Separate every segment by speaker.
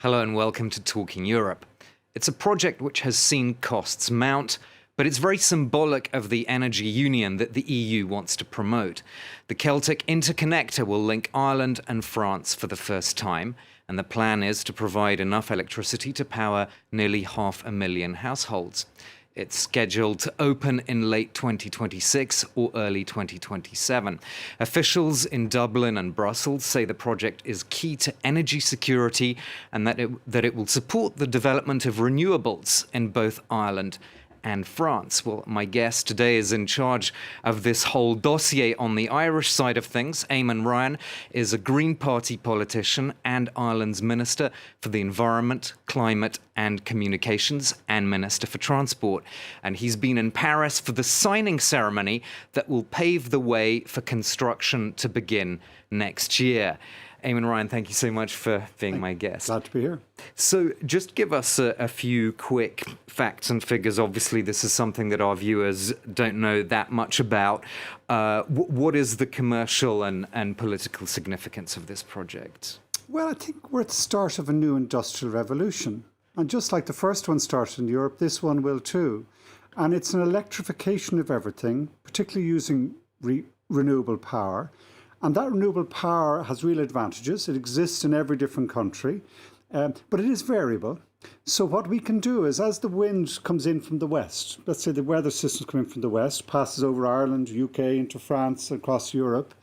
Speaker 1: Hello and welcome to Talking Europe. It's a project which has seen costs mount, but it's very symbolic of the energy union that the EU wants to promote. The Celtic Interconnector will link Ireland and France for the first time, and the plan is to provide enough electricity to power nearly 500,000 households. It's scheduled to open in late 2026 or early 2027. Officials in Dublin and Brussels say the project is key to energy security and that it will support the development of renewables in both Ireland and France. Well, my guest today is in charge of this whole dossier on the Irish side of things. Eamon Ryan is a Green Party politician and Ireland's Minister for the Environment, Climate and Communications and Minister for Transport. And he's been in Paris for the signing ceremony that will pave the way for construction to begin next year. Eamon Ryan, thank you so much for being my guest.
Speaker 2: Glad to be here.
Speaker 1: So just give us a few quick facts and figures. Obviously, this is something that our viewers don't know that much about. What is the commercial and political significance of this project?
Speaker 2: Well, I think we're at the start of a new industrial revolution. And just like the first one started in Europe, this one will too. And it's an electrification of everything, particularly using renewable power. And that renewable power has real advantages. It exists in every different country, but it is variable. So what we can do is, as the wind comes in from the west, let's say the weather systems come in from the west, passes over Ireland, UK, into France, across Europe,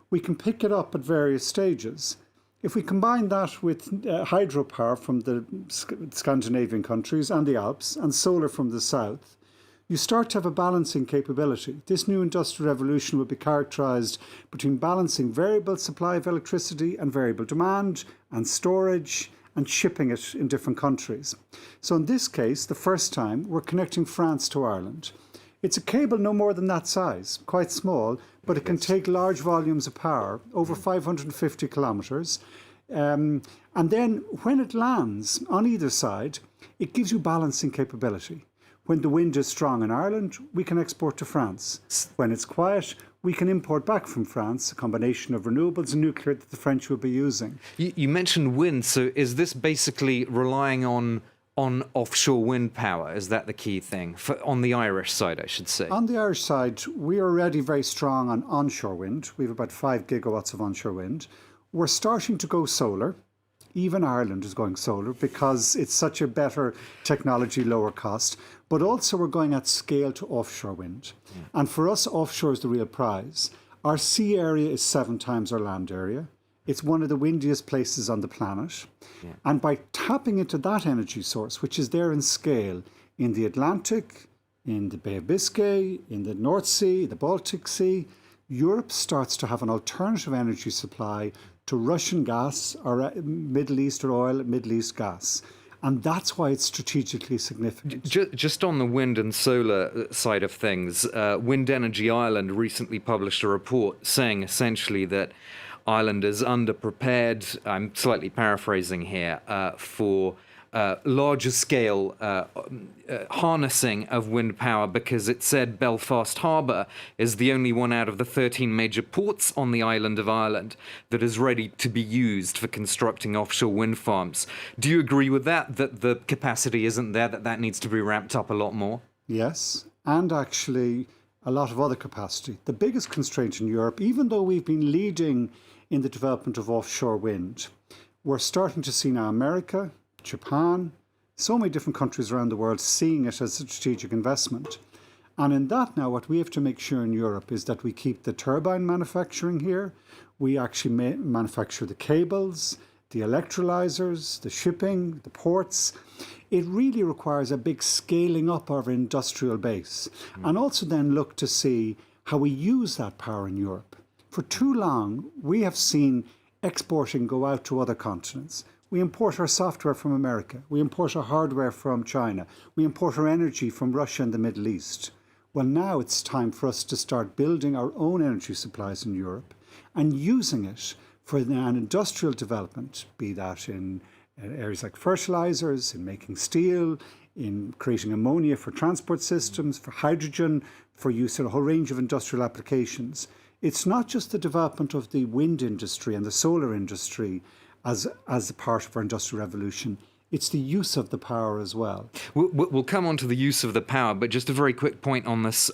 Speaker 2: we can pick it up at various stages. If we combine that with hydropower from the Scandinavian countries and the Alps, and solar from the south, you start to have a balancing capability. This new industrial revolution will be characterised between balancing variable supply of electricity and variable demand and storage and shipping it in different countries. So in this case, the first time, we're connecting France to Ireland. It's a cable no more than that size, quite small, but it can take large volumes of power, over 550 kilometres. And then when it lands on either side, it gives you balancing capability. When the wind is strong in Ireland, we can export to France. When it's quiet, we can import back from France, a combination of renewables and nuclear that the French will be using.
Speaker 1: You mentioned wind, so is this basically relying on offshore wind power? Is that the key thing? On the Irish side, I should say.
Speaker 2: On the Irish side, we are already very strong on onshore wind. We have about 5 gigawatts of onshore wind. We're starting to go solar. Even Ireland is going solar because it's such a better technology, lower cost. But also we're going at scale to offshore wind. Yeah. And for us, offshore is the real prize. Our sea area is 7 times our land area. It's one of the windiest places on the planet. Yeah. And by tapping into that energy source, which is there in scale in the Atlantic, in the Bay of Biscay, in the North Sea, the Baltic Sea, Europe starts to have an alternative energy supply to Russian gas or Middle East or oil, Middle East gas. And that's why it's strategically significant.
Speaker 1: Just on the wind and solar side of things, Wind Energy Ireland recently published a report saying essentially that Ireland is underprepared, I'm slightly paraphrasing here, for larger scale harnessing of wind power, because it said Belfast Harbour is the only one out of the 13 major ports on the island of Ireland that is ready to be used for constructing offshore wind farms. Do you agree with that the capacity isn't there, that needs to be ramped up a lot more?
Speaker 2: Yes, and actually a lot of other capacity. The biggest constraint in Europe, even though we've been leading in the development of offshore wind, we're starting to see now America, Japan, so many different countries around the world seeing it as a strategic investment. And in that now, what we have to make sure in Europe is that we keep the turbine manufacturing here. We actually manufacture the cables, the electrolyzers, the shipping, the ports. It really requires a big scaling up of our industrial base. And also then look to see how we use that power in Europe. For too long, we have seen exporting go out to other continents. We import our software from America. We import our hardware from China. We import our energy from Russia and the Middle East. Well, now it's time for us to start building our own energy supplies in Europe and using it for an industrial development, be that in areas like fertilizers, in making steel, in creating ammonia for transport systems, for hydrogen, for use in a whole range of industrial applications. It's not just the development of the wind industry and the solar industry as a part of our industrial revolution. It's the use of the power as well.
Speaker 1: We'll come on to the use of the power, but just a very quick point on this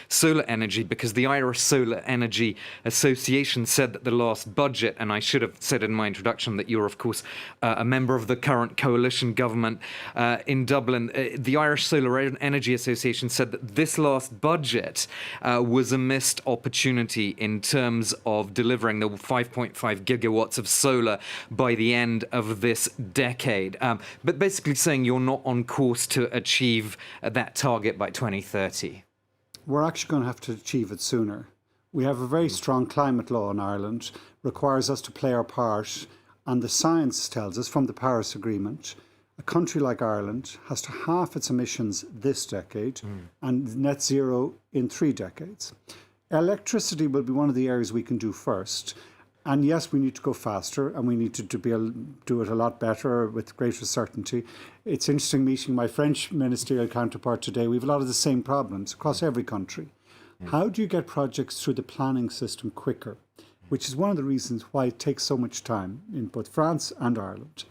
Speaker 1: solar energy, because the Irish Solar Energy Association said that the last budget, and I should have said in my introduction that you're, of course, a member of the current coalition government in Dublin. The Irish Solar Energy Association said that this last budget was a missed opportunity in terms of delivering the 5.5 gigawatts of solar by the end of this decade. But basically saying you're not on course to achieve that target by 2030.
Speaker 2: We're actually going to have to achieve it sooner. We have a very strong climate law in Ireland, requires us to play our part, and the science tells us from the Paris Agreement, a country like Ireland has to halve its emissions this decade and net zero in 3 decades. Electricity will be one of the areas we can do first. And yes, we need to go faster, and we need to be able to do it a lot better with greater certainty. It's interesting meeting my French ministerial counterpart today. We have a lot of the same problems across every country. How do you get projects through the planning system quicker? Which is one of the reasons why it takes so much time in both France and Ireland.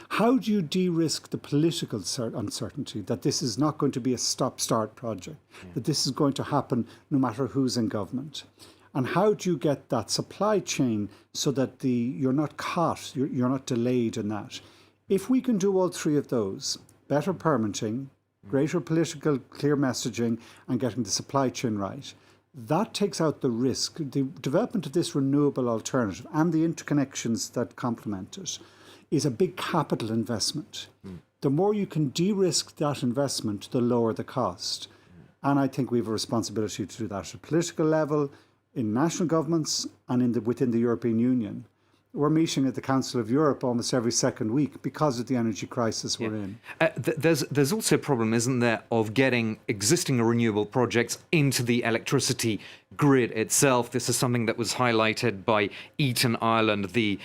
Speaker 2: How do you de-risk the political uncertainty that this is not going to be a stop-start project, that this is going to happen no matter who's in government? And how do you get that supply chain so that you're not caught, you're not delayed in that? If we can do all 3 of those, better permitting, greater political clear messaging, and getting the supply chain right, that takes out the risk. The development of this renewable alternative and the interconnections that complement it is a big capital investment. The more you can de-risk that investment, the lower the cost. And I think we have a responsibility to do that at a political level, in national governments and within the European Union. We're meeting at the Council of Europe almost every second week because of the energy crisis we're in.
Speaker 1: There's also a problem, isn't there, of getting existing renewable projects into the electricity grid itself. This is something that was highlighted by Eaton Ireland, the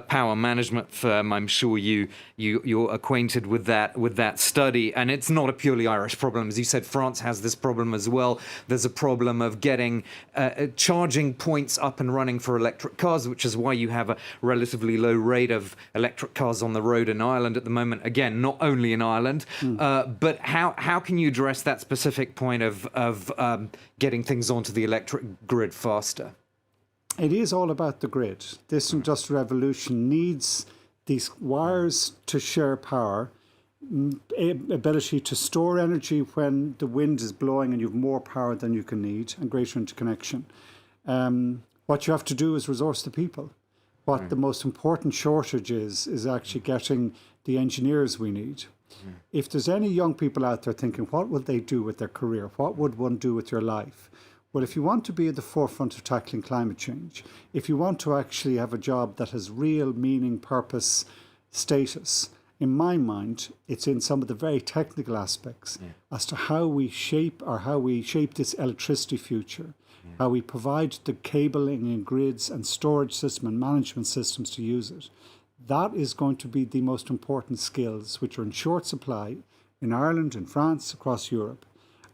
Speaker 1: power management firm. I'm sure you're acquainted with that study. And it's not a purely Irish problem. As you said, France has this problem as well. There's a problem of getting charging points up and running for electric cars, which is why you have a relatively low rate of electric cars on the road in Ireland at the moment. Again, not only in Ireland, but how can you address that specific point of getting things onto the electric grid faster?
Speaker 2: It is all about the grid. This industrial revolution needs these wires to share power, ability to store energy when the wind is blowing and you have more power than you can need, and greater interconnection. What you have to do is resource the people. What the most important shortage is actually getting the engineers we need. If there's any young people out there thinking, what would they do with their career? What would one do with your life? Well, if you want to be at the forefront of tackling climate change, if you want to actually have a job that has real meaning, purpose, status, in my mind, it's in some of the very technical aspects as to how we shape this electricity future, how we provide the cabling and grids and storage system and management systems to use it. That is going to be the most important skills, which are in short supply in Ireland, in France, across Europe.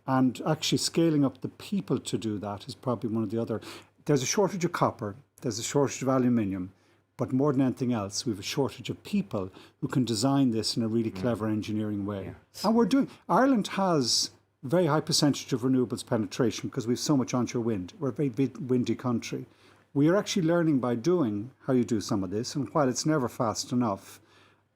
Speaker 2: And actually scaling up the people to do that is probably one of the other. There's a shortage of copper, there's a shortage of aluminium, but more than anything else, we have a shortage of people who can design this in a really clever engineering way. And Ireland has a very high percentage of renewables penetration because we have so much onshore wind. We're a very big windy country. We are actually learning by doing how you do some of this, and while it's never fast enough,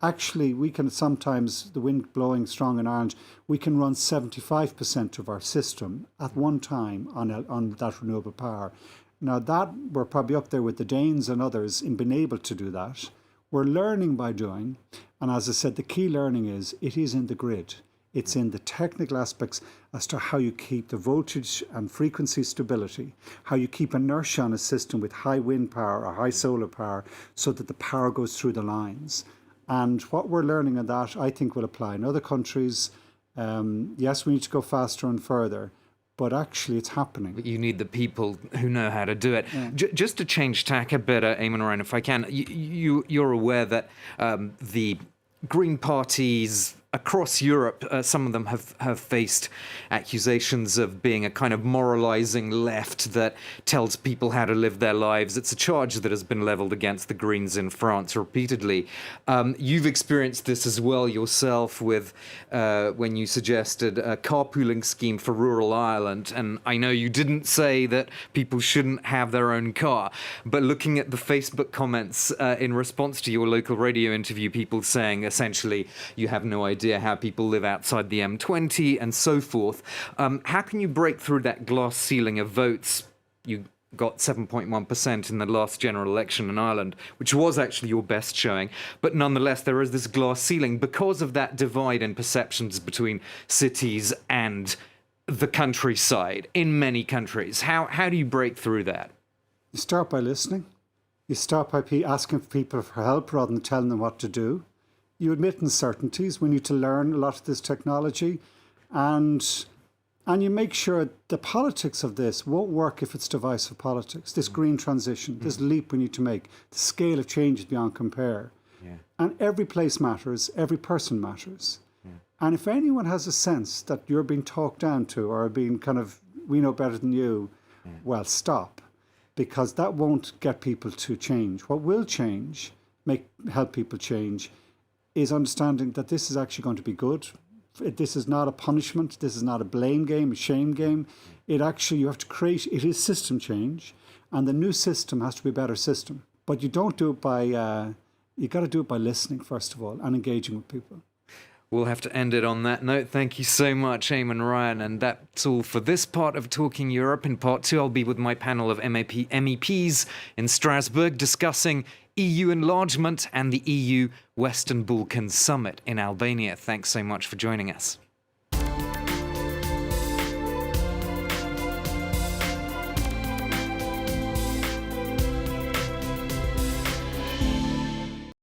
Speaker 2: actually we can sometimes, the wind blowing strong in Ireland, we can run 75% of our system at one time on that renewable power. Now that, we're probably up there with the Danes and others in being able to do that. We're learning by doing, and as I said, the key learning is it is in the grid. It's in the technical aspects as to how you keep the voltage and frequency stability, how you keep inertia on a system with high wind power or high solar power so that the power goes through the lines. And what we're learning on that, I think, will apply in other countries. Yes, we need to go faster and further, but actually it's happening.
Speaker 1: But you need the people who know how to do it. Just to change tack a bit, Eamon Ryan, if I can, you're aware that the Green Party's across Europe, some of them have faced accusations of being a kind of moralizing left that tells people how to live their lives. It's a charge that has been leveled against the Greens in France repeatedly. You've experienced this as well yourself with when you suggested a carpooling scheme for rural Ireland. And I know you didn't say that people shouldn't have their own car, but looking at the Facebook comments in response to your local radio interview, people saying essentially you have no idea how people live outside the M20 and so forth. How can you break through that glass ceiling of votes? You got 7.1% in the last general election in Ireland, which was actually your best showing. But nonetheless, there is this glass ceiling because of that divide in perceptions between cities and the countryside in many countries. How do you break through that?
Speaker 2: You start by listening. You start by asking people for help rather than telling them what to do. You admit uncertainties. We need to learn a lot of this technology. And you make sure the politics of this won't work if it's divisive politics. This green transition, this leap we need to make, the scale of change is beyond compare. Yeah. And every place matters, every person matters. Yeah. And if anyone has a sense that you're being talked down to or being kind of, we know better than you, well, stop. Because that won't get people to change. What will change, help people change, is understanding that this is actually going to be good. This is not a punishment. This is not a blame game, a shame game. It actually, you have to create, it is system change. And the new system has to be a better system. But you don't do it by, you got to do it by listening, first of all, and engaging with people.
Speaker 1: We'll have to end it on that note. Thank you so much, Eamon Ryan. And that's all for this part of Talking Europe. In part 2, I'll be with my panel of MEPs in Strasbourg discussing EU enlargement and the EU Western Balkans Summit in Albania. Thanks so much for joining us.